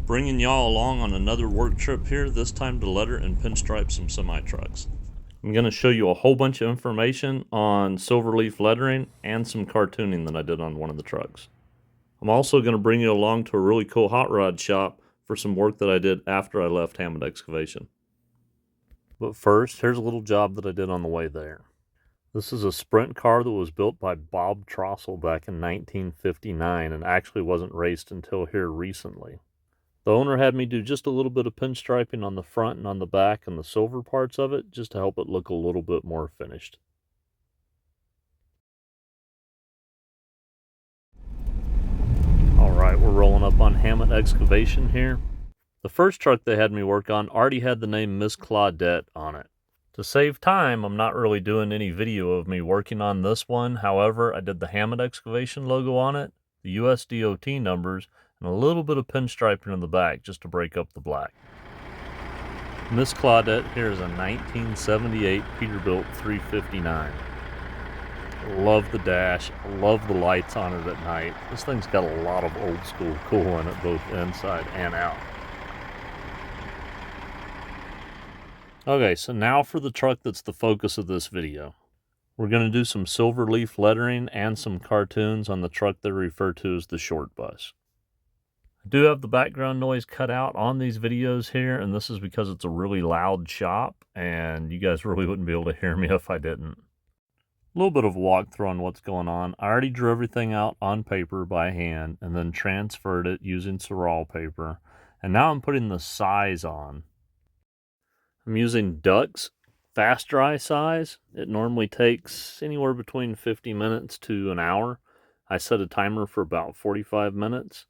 Bringing y'all along on another work trip here, this time to letter and pinstripe some semi-trucks. I'm going to show you a whole bunch of information on silverleaf lettering and some cartooning that I did on one of the trucks. I'm also going to bring you along to a really cool hot rod shop for some work that I did after I left Hammond Excavation. But first, here's a little job that I did on the way there. This is a sprint car that was built by Bob Trussell back in 1959 and actually wasn't raced until here recently. The owner had me do just a little bit of pinstriping on the front and on the back and the silver parts of it, just to help it look a little bit more finished. Alright, we're rolling up on Hammond Excavation here. The first truck they had me work on already had the name Miss Claudette on it. To save time, I'm not really doing any video of me working on this one. However, I did the Hammond Excavation logo on it, the US DOT numbers, and a little bit of pinstriping in the back just to break up the black. Miss Claudette here is a 1978 Peterbilt 359. Love the dash, love the lights on it at night. This thing's got a lot of old school cool in it, both inside and out. Okay, so now for the truck that's the focus of this video. We're going to do some silver leaf lettering and some cartoons on the truck they refer to as the short bus. I do have the background noise cut out on these videos here, and this is because it's a really loud shop, and you guys really wouldn't be able to hear me if I didn't. A little bit of a walkthrough on what's going on. I already drew everything out on paper by hand, and then transferred it using Surral paper, and now I'm putting the size on. I'm using Duck's fast dry size. It normally takes anywhere between 50 minutes to an hour. I set a timer for about 45 minutes.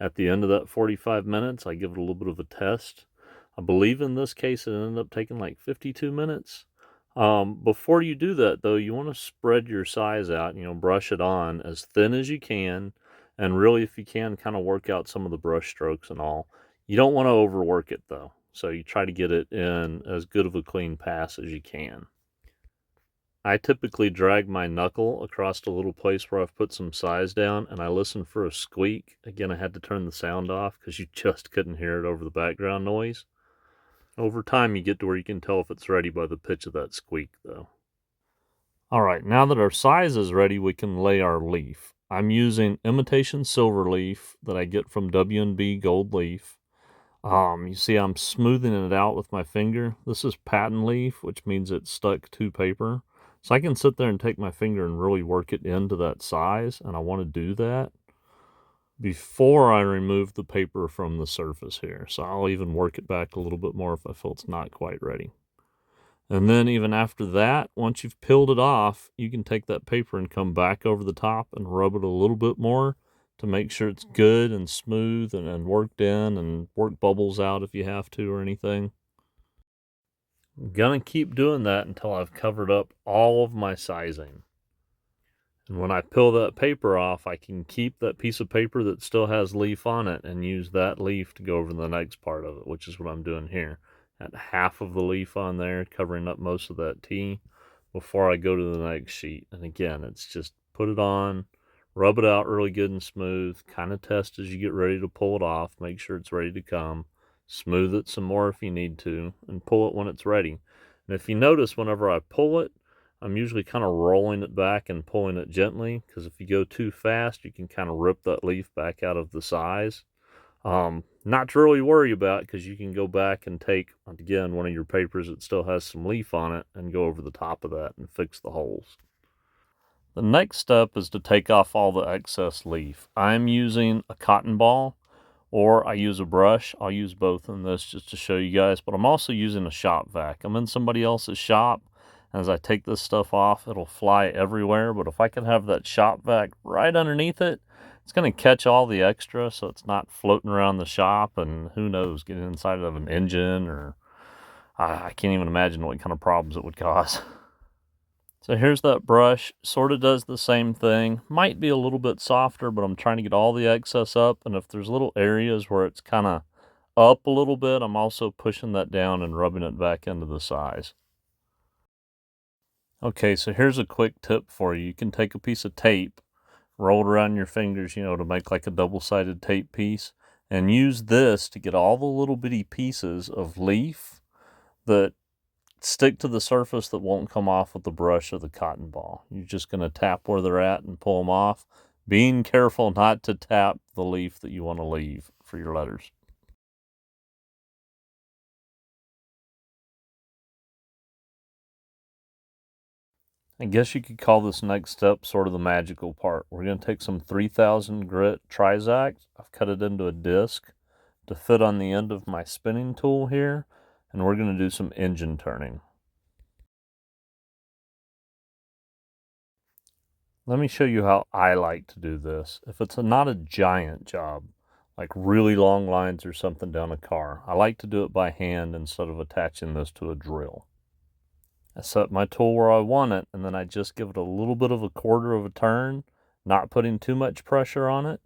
At the end of that 45 minutes, I give it a little bit of a test. I believe in this case it ended up taking like 52 minutes. Before you do that, though, you want to spread your size out, brush it on as thin as you can. And really, if you can, kind of work out some of the brush strokes and all. You don't want to overwork it, though. So you try to get it in as good of a clean pass as you can. I typically drag my knuckle across the little place where I've put some size down, and I listen for a squeak. Again, I had to turn the sound off because you just couldn't hear it over the background noise. Over time, you get to where you can tell if it's ready by the pitch of that squeak, though. Alright, now that our size is ready, we can lay our leaf. I'm using imitation silver leaf that I get from W&B Gold Leaf. You see I'm smoothing it out with my finger. This is patent leaf, which means it's stuck to paper. So I can sit there and take my finger and really work it into that size, and I want to do that before I remove the paper from the surface here. So I'll even work it back a little bit more if I feel it's not quite ready. And then even after that, once you've peeled it off, you can take that paper and come back over the top and rub it a little bit more to make sure it's good and smooth and worked in, and work bubbles out if you have to or anything. I'm gonna keep doing that until I've covered up all of my sizing. And when I peel that paper off, I can keep that piece of paper that still has leaf on it and use that leaf to go over the next part of it, which is what I'm doing here. At half of the leaf on there, covering up most of that T before I go to the next sheet. And again, it's just put it on, rub it out really good and smooth, kind of test as you get ready to pull it off, make sure it's ready to come, smooth it some more if you need to, and pull it when it's ready. And if you notice, whenever I pull it, I'm usually kind of rolling it back and pulling it gently, because if you go too fast, you can kind of rip that leaf back out of the size. Not to really worry about, because you can go back and take, again, one of your papers that still has some leaf on it and go over the top of that and fix the holes. The next step is to take off all the excess leaf. I'm using a cotton ball, or I use a brush. I'll use both in this just to show you guys, but I'm also using a shop vac. I'm in somebody else's shop, and as I take this stuff off, it'll fly everywhere, but if I can have that shop vac right underneath it, it's going to catch all the extra, so it's not floating around the shop, and who knows, getting inside of an engine, or I can't even imagine what kind of problems it would cause. So here's that brush, sort of does the same thing, might be a little bit softer, but I'm trying to get all the excess up, and if there's little areas where it's kind of up a little bit, I'm also pushing that down and rubbing it back into the size. Okay, so here's a quick tip for you. You can take a piece of tape, roll it around your fingers, to make like a double-sided tape piece, and use this to get all the little bitty pieces of leaf that stick to the surface that won't come off with the brush or the cotton ball. You're just going to tap where they're at and pull them off, being careful not to tap the leaf that you want to leave for your letters. I guess you could call this next step sort of the magical part. We're going to take some 3000 grit Trizact. I've cut it into a disc to fit on the end of my spinning tool here, and we're going to do some engine turning. Let me show you how I like to do this. If it's not a giant job, like really long lines or something down a car, I like to do it by hand instead of attaching this to a drill. I set my tool where I want it, and then I just give it a little bit of a quarter of a turn, not putting too much pressure on it,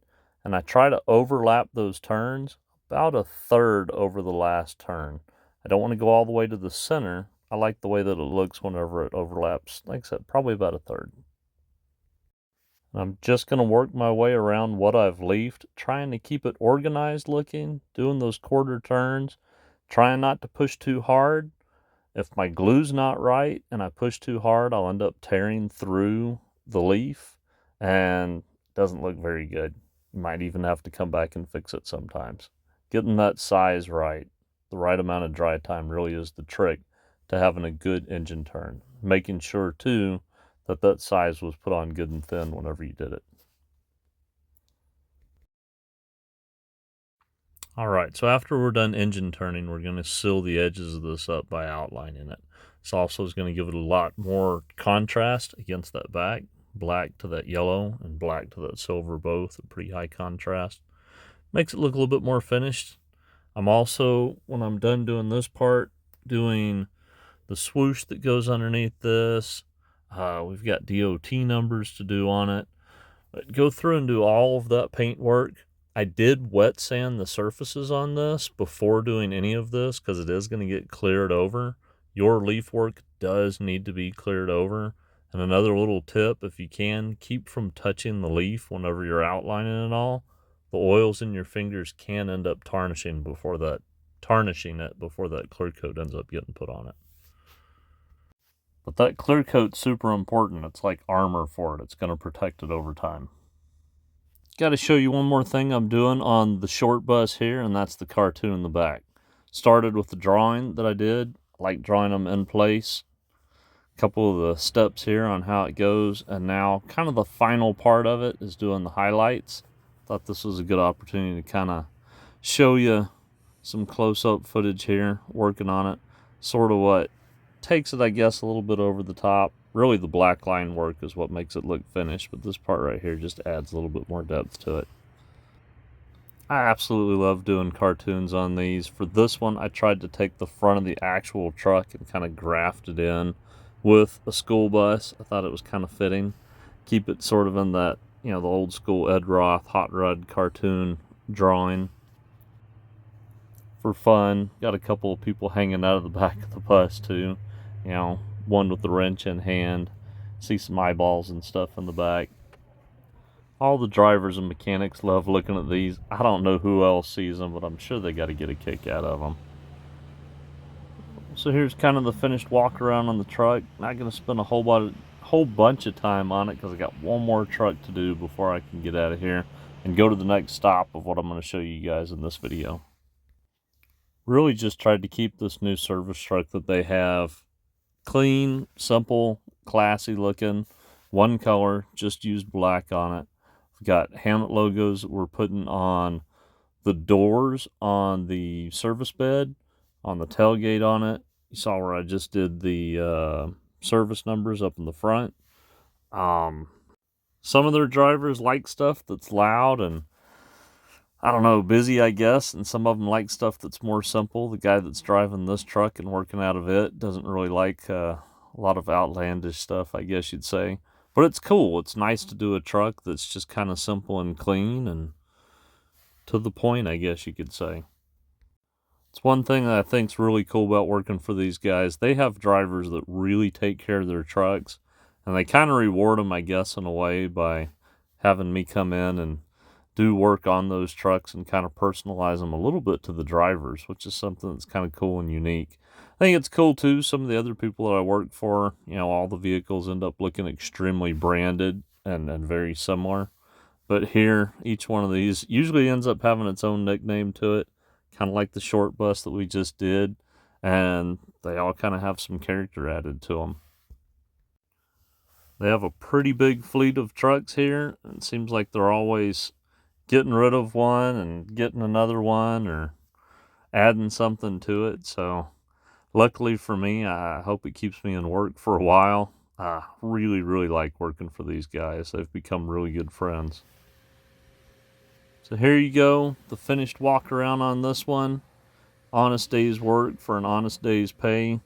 and I try to overlap those turns about a third over the last turn. I don't want to go all the way to the center. I like the way that it looks whenever it overlaps, like I said, probably about a third. I'm just going to work my way around what I've leafed, trying to keep it organized looking, doing those quarter turns, trying not to push too hard. If my glue's not right and I push too hard, I'll end up tearing through the leaf and it doesn't look very good. You might even have to come back and fix it sometimes. Getting that size right, the right amount of dry time really is the trick to having a good engine turn. Making sure too that size was put on good and thin whenever you did it. All right, so after we're done engine turning, we're going to seal the edges of this up by outlining it. This also is going to give it a lot more contrast against that back. Black to that yellow and black to that silver, both a pretty high contrast. Makes it look a little bit more finished. I'm also, when I'm done doing this part, doing the swoosh that goes underneath this. We've got DOT numbers to do on it. But go through and do all of that paint work. I did wet sand the surfaces on this before doing any of this because it is going to get cleared over. Your leaf work does need to be cleared over. And another little tip, if you can, keep from touching the leaf whenever you're outlining it all. The oils in your fingers can end up tarnishing it before that clear coat ends up getting put on it. But that clear coat's super important. It's like armor for it. It's going to protect it over time. Got to show you one more thing I'm doing on the short bus here, and that's the cartoon in the back. Started with the drawing that I did. I like drawing them in place. A couple of the steps here on how it goes, and now kind of the final part of it is doing the highlights. Thought this was a good opportunity to kind of show you some close-up footage here, working on it. Sort of what takes it, I guess, a little bit over the top. Really, the black line work is what makes it look finished, but this part right here just adds a little bit more depth to it. I absolutely love doing cartoons on these. For this one, I tried to take the front of the actual truck and kind of graft it in with a school bus. I thought it was kind of fitting. Keep it sort of in that, the old school Ed Roth hot rod cartoon drawing. For fun, got a couple of people hanging out of the back of the bus too. One with the wrench in hand. See some eyeballs and stuff in the back. All the drivers and mechanics love looking at these. I don't know who else sees them, but I'm sure they got to get a kick out of them. So here's kind of the finished walk around on the truck. Not going to spend a whole bunch of time on it because I got one more truck to do before I can get out of here and go to the next stop of what I'm going to show you guys in this video. Really just tried to keep this new service truck that they have clean, simple, classy looking, one color, just used black on it. We've got Hammett logos that we're putting on the doors on the service bed, on the tailgate on it. You saw where I just did the service numbers up in the front. Some of their drivers like stuff that's loud and, I don't know, busy, I guess, and some of them like stuff that's more simple. The guy that's driving this truck and working out of it doesn't really like a lot of outlandish stuff, I guess you'd say. But it's cool. It's nice to do a truck that's just kind of simple and clean and to the point, I guess you could say. It's one thing that I think's really cool about working for these guys. They have drivers that really take care of their trucks, and they kind of reward them, I guess, in a way by having me come in and do work on those trucks and kind of personalize them a little bit to the drivers, which is something that's kind of cool and unique. I think it's cool too, some of the other people that I work for, all the vehicles end up looking extremely branded and very similar. But here, each one of these usually ends up having its own nickname to it, kind of like the short bus that we just did, and they all kind of have some character added to them. They have a pretty big fleet of trucks here. It seems like they're always getting rid of one and getting another one or adding something to it. So luckily for me, I hope it keeps me in work for a while. I really, really like working for these guys. They've become really good friends. So here you go, the finished walk around on this one. Honest day's work for an honest day's pay.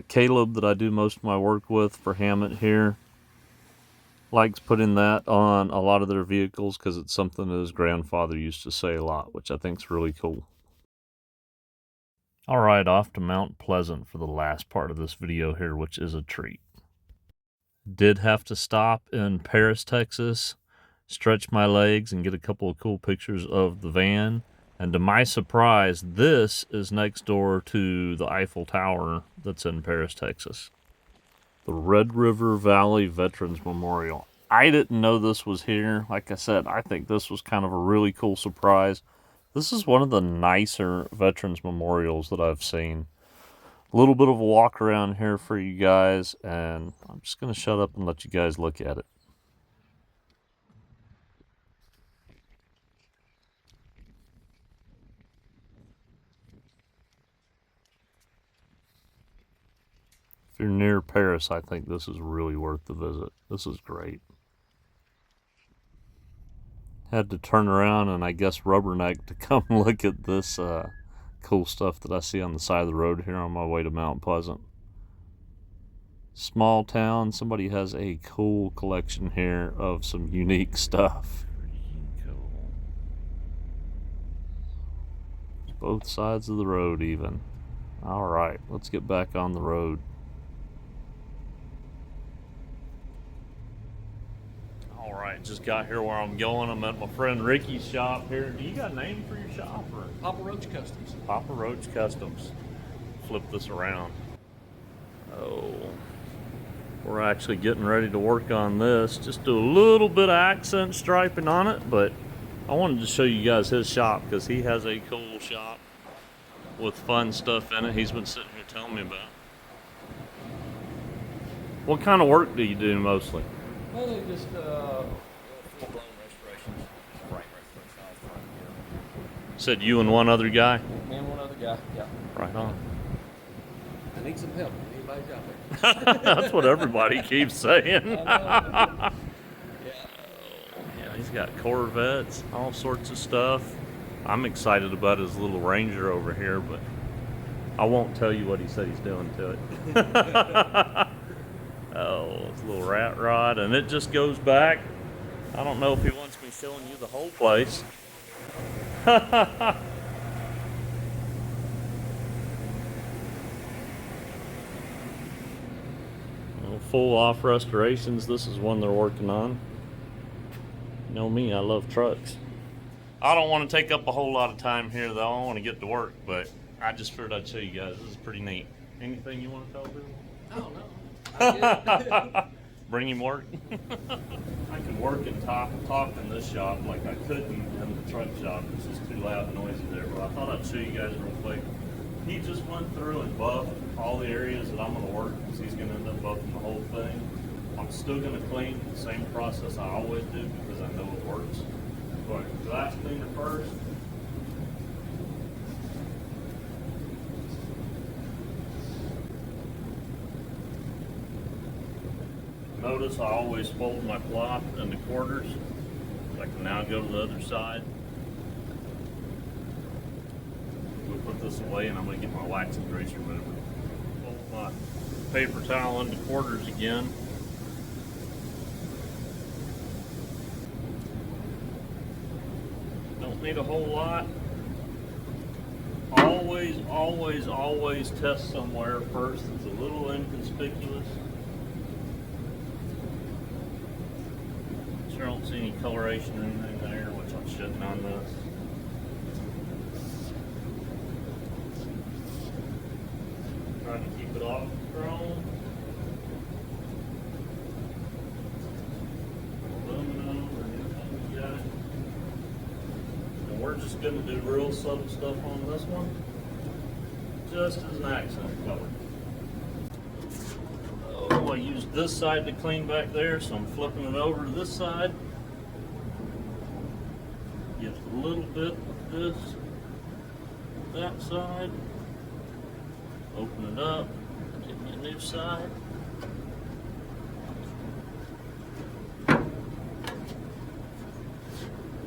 Caleb, that I do most of my work with for Hammett here, likes putting that on a lot of their vehicles because it's something that his grandfather used to say a lot, which I think is really cool. All right, off to Mount Pleasant for the last part of this video here, which is a treat. Did have to stop in Paris, Texas, stretch my legs and get a couple of cool pictures of the van. And to my surprise, this is next door to the Eiffel Tower that's in Paris, Texas. The Red River Valley Veterans Memorial. I didn't know this was here. Like I said, I think this was kind of a really cool surprise. This is one of the nicer Veterans Memorials that I've seen. A little bit of a walk around here for you guys, and I'm just going to shut up and let you guys look at it. If you're near Paris, I think this is really worth the visit. This is great. Had to turn around and I guess rubberneck to come look at this cool stuff that I see on the side of the road here on my way to Mount Pleasant. Small town. Somebody has a cool collection here of some unique stuff. Cool. Both sides of the road even. All right, let's get back on the road. Alright, just got here where I'm going. I'm at my friend Ricky's shop here. Do you got a name for your shop? Or? Papa Roach Customs. Papa Roach Customs. Flip this around. Oh, we're actually getting ready to work on this. Just do a little bit of accent striping on it, but I wanted to show you guys his shop because he has a cool shop with fun stuff in it. He's been sitting here telling me about. What kind of work do you do mostly? Mainly just full-blown restorations, frame restoration. Said you and one other guy? Me and one other guy, yeah. Right on. I need some help. Anybody's out there? That's what everybody keeps saying. Yeah, he's got Corvettes, all sorts of stuff. I'm excited about his little Ranger over here, but I won't tell you what he said he's doing to it. Oh, it's a little rat rod, and it just goes back. I don't know if he wants me showing you the whole place. Well, full off restorations. This is one they're working on. You know me, I love trucks. I don't want to take up a whole lot of time here, though. I want to get to work, but I just figured I'd show you guys. This is pretty neat. Anything you want to tell people? I don't know. Bring him work. I can work and talk in this shop like I couldn't in the truck shop. It's just too loud and noisy there. But I thought I'd show you guys real quick. He just went through and buffed all the areas that I'm going to work because he's going to end up buffing the whole thing. I'm still going to clean the same process I always do because I know it works. But glass cleaner first. Notice I always fold my cloth into quarters. So I can now go to the other side. We'll put this away and I'm going to get my wax and grease remover. Fold my paper towel into quarters again. Don't need a whole lot. Always test somewhere first that's a little inconspicuous. Sure don't see any coloration or anything there, which much I'm shitting on this. Trying to keep it off the chrome. Aluminum or anything we got. And we're just going to do real subtle stuff on this one, just as an accent color. Oh, I used this side to clean back there, so I'm flipping it over to this side. Get a little bit of this, that side. Open it up, get me a new side.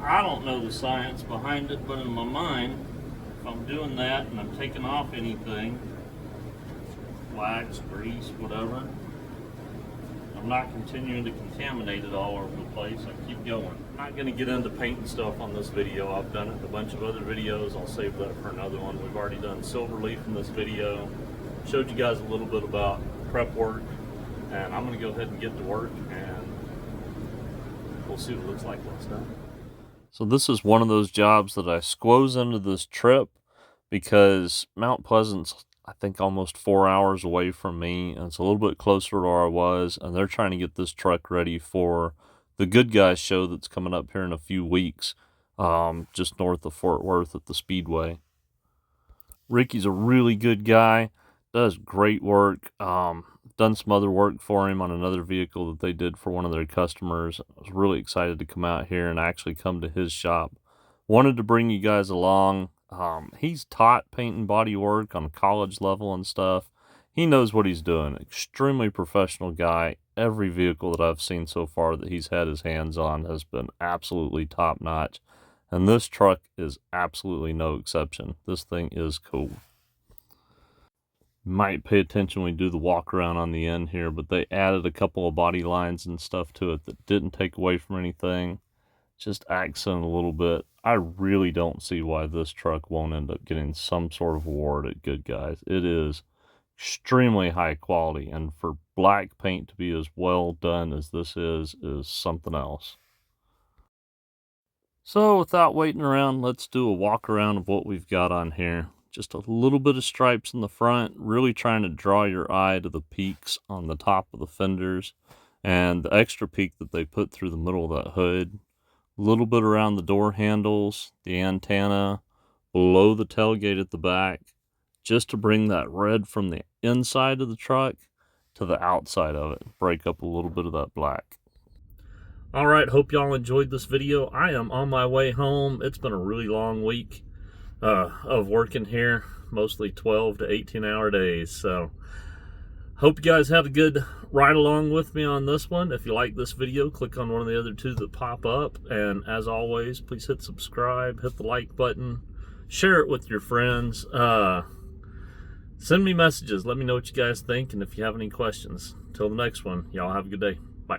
I don't know the science behind it, but in my mind, if I'm doing that and I'm taking off anything, wax, grease, whatever, I'm not continuing to contaminate it all over the place. I keep going. I'm not going to get into painting stuff on this video. I've done it in a bunch of other videos. I'll save that for another one. We've already done silver leaf in this video. Showed you guys a little bit about prep work, and I'm going to go ahead and get to work, and we'll see what it looks like when it's done. So this is one of those jobs that I squoze into this trip because Mount Pleasant's, I think, almost 4 hours away from me, and it's a little bit closer to where I was, and they're trying to get this truck ready for the Good Guys show that's coming up here in a few weeks, just north of Fort Worth at the Speedway. Ricky's a really good guy, does great work. Done some other work for him on another vehicle that they did for one of their customers. I was really excited to come out here and actually come to his shop. Wanted to bring you guys along. He's taught paint and body work on a college level and stuff. He knows what he's doing. Extremely professional guy. Every vehicle that I've seen so far that he's had his hands on has been absolutely top notch. And this truck is absolutely no exception. This thing is cool. Might pay attention when we do the walk around on the end here, but they added a couple of body lines and stuff to it that didn't take away from anything. Just accent a little bit. I really don't see why this truck won't end up getting some sort of award at Good Guys. It is extremely high quality, and for black paint to be as well done as this is something else. So without waiting around, let's do a walk around of what we've got on here. Just a little bit of stripes in the front, really trying to draw your eye to the peaks on the top of the fenders and the extra peak that they put through the middle of that hood. A little bit around the door handles, the antenna, below the tailgate at the back, just to bring that red from the inside of the truck to the outside of it. Break up a little bit of that black. Alright, hope y'all enjoyed this video. I am on my way home. It's been a really long week of working here, mostly 12 to 18 hour days. So hope you guys had a good ride along with me on this one. If you like this video, click on one of the other two that pop up, and as always, please hit subscribe, hit the like button, share it with your friends, send me messages, let me know what you guys think, and if you have any questions. Till the next one, y'all have a good day. Bye.